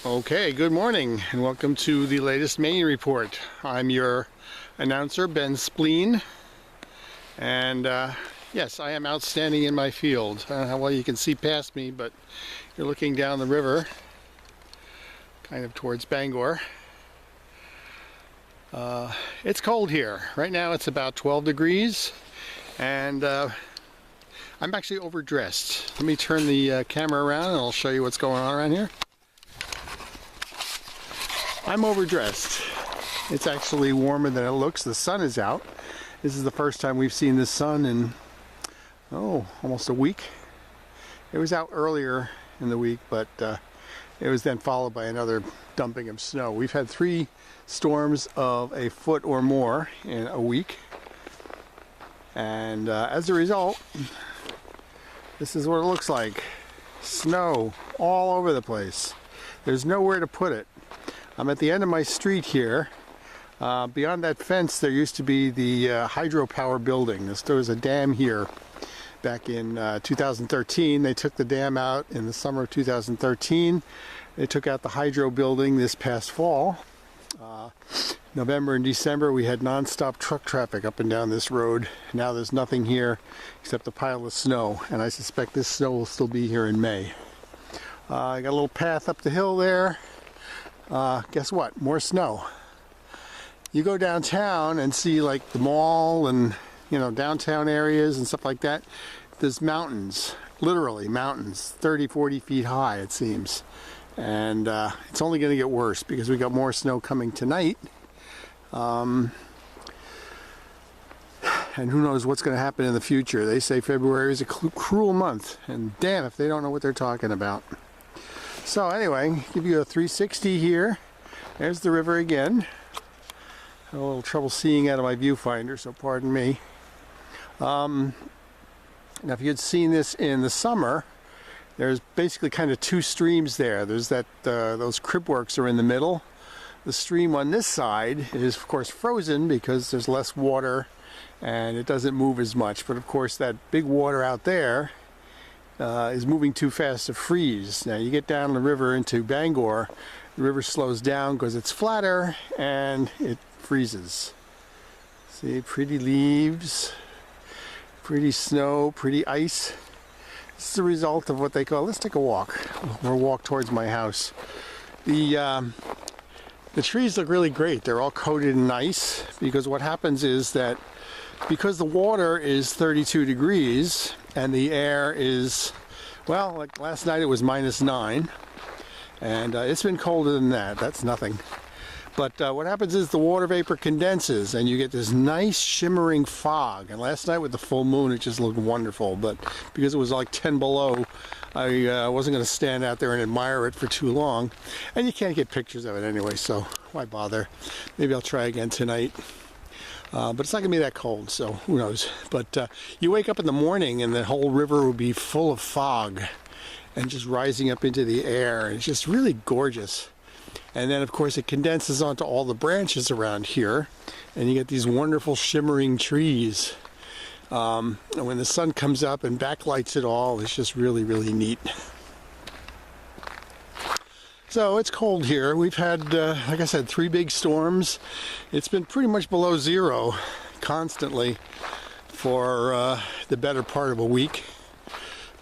Okay, good morning and welcome to the latest Maine Report. I'm your announcer, Ben Spleen, and yes, I am outstanding in my field. I don't know how well you can see past me, but you're looking down the river, kind of towards Bangor. It's cold here. Right now it's about 12 degrees, and I'm actually overdressed. Let me turn the camera around and I'll show you what's going on around here. I'm overdressed. It's actually warmer than it looks. The sun is out. This is the first time we've seen the sun in, almost a week. It was out earlier in the week, but it was then followed by another dumping of snow. We've had 3 storms of a foot or more in a week. And as a result, this is what it looks like. Snow all over the place. There's nowhere to put it. I'm at the end of my street here. Beyond that fence there used to be the hydropower building. There was a dam here back in 2013. They took the dam out in the summer of 2013. They took out the hydro building this past fall. November and December we had non-stop truck traffic up and down this road. Now there's nothing here except a pile of snow, and I suspect this snow will still be here in May. I got a little path up the hill there. Guess what? More snow. You go downtown and see like the mall and downtown areas and stuff like that. There's mountains, literally mountains, 30-40 feet high it seems, and it's only going to get worse because we got more snow coming tonight, and who knows what's going to happen in the future. They say February is a cruel month, and damn if they don't know what they're talking about. So anyway, give you a 360 here. There's the river again. Had a little trouble seeing out of my viewfinder, so pardon me. Now if you had seen this in the summer, there's basically kind of 2 streams there. There's that those crib works are in the middle. The stream on this side is of course frozen because there's less water and it doesn't move as much. But of course that big water out there is moving too fast to freeze. Now you get down the river into Bangor, the river slows down because it's flatter and it freezes. See, pretty leaves, pretty snow, pretty ice. This is the result of what they call, let's take a walk. We'll walk towards my house. The trees look really great. They're all coated in ice because what happens is that because the water is 32 degrees and the air is, well, like last night it was -9, and it's been colder than that. That's nothing. But what happens is the water vapor condenses and you get this nice shimmering fog. And last night with the full moon it just looked wonderful, but because it was like 10 below, I wasn't going to stand out there and admire it for too long. And you can't get pictures of it anyway, so why bother? Maybe I'll try again tonight. But it's not going to be that cold, so who knows. But you wake up in the morning and the whole river will be full of fog and just rising up into the air. It's just really gorgeous. And then of course it condenses onto all the branches around here and you get these wonderful shimmering trees. And when the sun comes up and backlights it all, it's just really, really neat. So it's cold here. We've had, like I said, 3 big storms. It's been pretty much below 0 constantly for the better part of a week.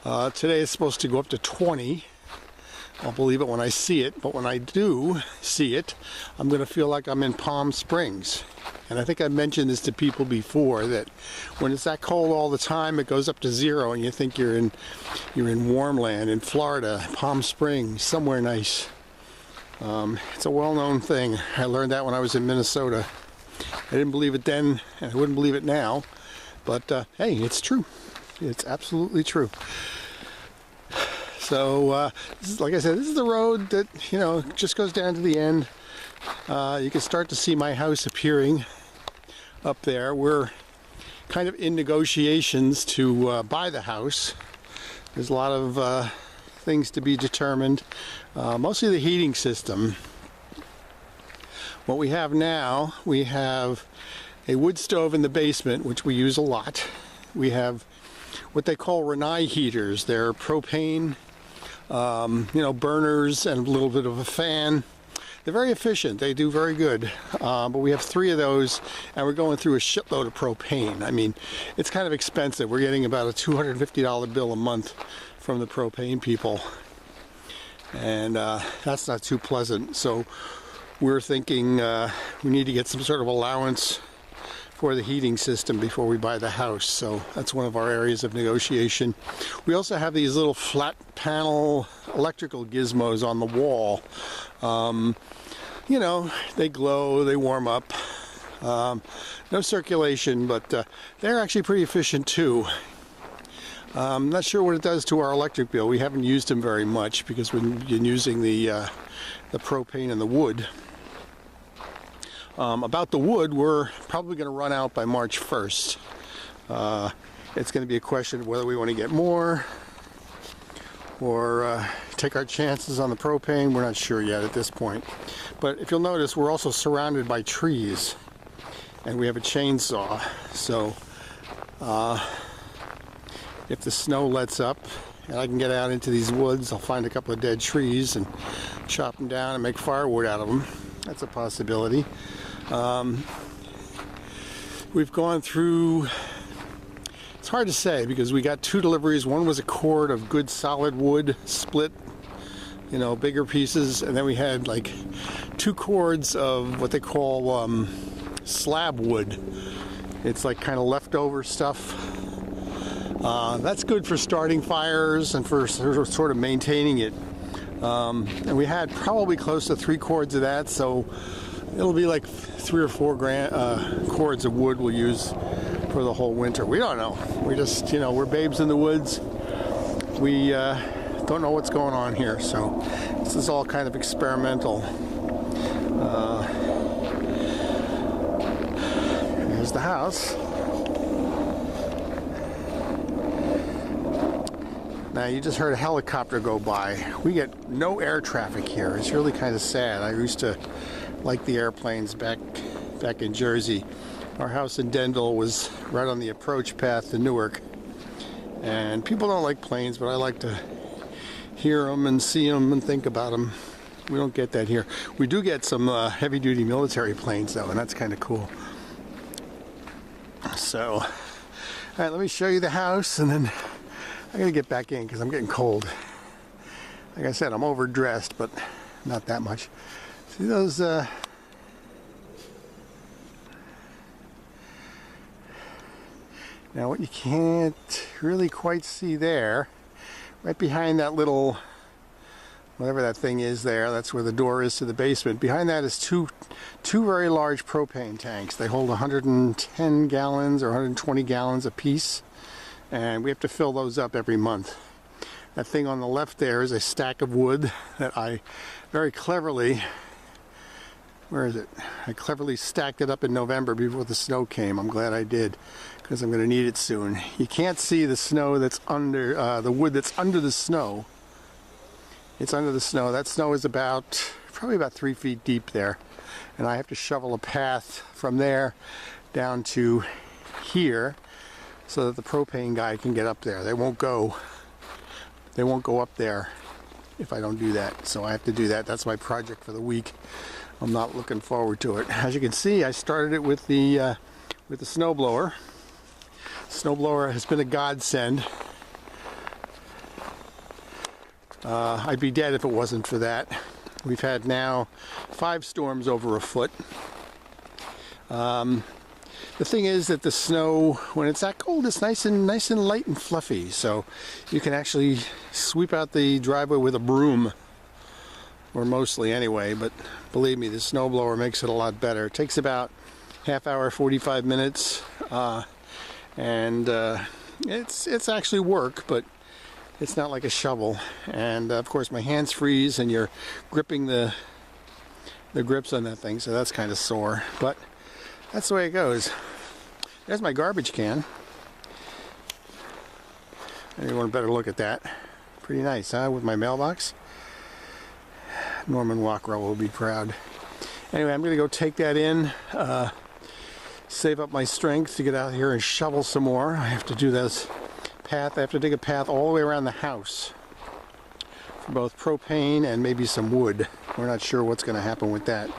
Today it's supposed to go up to 20. I'll believe it when I see it, but when I do see it, I'm going to feel like I'm in Palm Springs. And I think I've mentioned this to people before, that when it's that cold all the time, it goes up to 0 and you think you're in warm land, in Florida, Palm Springs, somewhere nice. It's a well-known thing. I learned that when I was in Minnesota. I didn't believe it then, and I wouldn't believe it now. But hey, it's true. It's absolutely true. So, this is, like I said, this is the road that, just goes down to the end. You can start to see my house appearing up there. We're kind of in negotiations to buy the house. There's a lot of things to be determined. Mostly the heating system. What we have now, we have a wood stove in the basement, which we use a lot. We have what they call Renai heaters. They're propane you know, burners and a little bit of a fan. They're very efficient. They do very good. But we have 3 of those, and we're going through a shitload of propane. I mean, it's kind of expensive. We're getting about a $250 bill a month from the propane people. And that's not too pleasant. So we're thinking we need to get some sort of allowance for the heating system before we buy the house. So that's one of our areas of negotiation. We also have these little flat panel electrical gizmos on the wall. You know, they glow, they warm up. No circulation, but they're actually pretty efficient too. I'm not sure what it does to our electric bill. We haven't used them very much because we've been using the propane and the wood. About the wood, we're probably going to run out by March 1st. It's going to be a question of whether we want to get more or take our chances on the propane. We're not sure yet at this point. But if you'll notice, we're also surrounded by trees, and we have a chainsaw. So if the snow lets up and I can get out into these woods, I'll find a couple of dead trees and chop them down and make firewood out of them. That's a possibility. We've gone through, it's hard to say because we got 2 deliveries. One was a cord of good solid wood, split, you know, bigger pieces, and then we had like 2 cords of what they call slab wood. It's like kind of leftover stuff. That's good for starting fires and for sort of maintaining it. And we had probably close to 3 cords of that, so it'll be like 3 or 4 cords of wood we'll use for the whole winter. We don't know. We just, you know, we're babes in the woods. We don't know what's going on here, so this is all kind of experimental. Here's the house. Now you just heard a helicopter go by. We get no air traffic here. It's really kind of sad. I used to like the airplanes back in Jersey. Our house in Denville was right on the approach path to Newark. And people don't like planes, but I like to hear them and see them and think about them. We don't get that here. We do get some heavy-duty military planes though, and that's kind of cool. So, all right, let me show you the house, and then I gotta get back in because I'm getting cold. Like I said, I'm overdressed, but not that much. See those now what you can't really quite see there, right behind that little, whatever that thing is there, that's where the door is to the basement. Behind that is two very large propane tanks. They hold 110 gallons or 120 gallons a piece. And we have to fill those up every month. That thing on the left there is a stack of wood that I very cleverly, where is it? I cleverly stacked it up in November before the snow came. I'm glad I did, because I'm going to need it soon. You can't see the snow that's under, the wood that's under the snow. It's under the snow. That snow is probably about 3 feet deep there. And I have to shovel a path from there down to here, so that the propane guy can get up there. They won't go up there if I don't do that. So I have to do that. That's my project for the week. I'm not looking forward to it. As you can see, I started it with the snowblower. Snowblower has been a godsend. I'd be dead if it wasn't for that. We've had now 5 storms over a foot. The thing is that the snow, when it's that cold, it's nice and light and fluffy. So you can actually sweep out the driveway with a broom, or mostly anyway. But believe me, the snowblower makes it a lot better. It takes about half hour, 45 minutes, and it's actually work, but it's not like a shovel. And of course, my hands freeze, and you're gripping the grips on that thing, so that's kind of sore. But that's the way it goes. There's my garbage can. Anyone better look at that. Pretty nice, huh? With my mailbox. Norman Walkrow will be proud. Anyway, I'm going to go take that in. Save up my strength to get out here and shovel some more. I have to do this path. I have to dig a path all the way around the house for both propane and maybe some wood. We're not sure what's going to happen with that.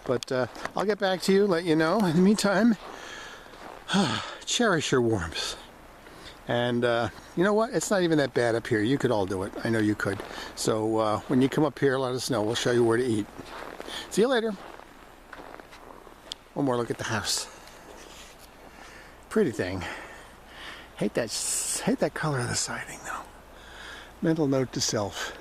But I'll get back to you, let you know. In the meantime, cherish your warmth. And you know what? It's not even that bad up here. You could all do it. I know you could. So when you come up here, let us know. We'll show you where to eat. See you later. One more look at the house. Pretty thing. Hate that color of the siding though. Mental note to self.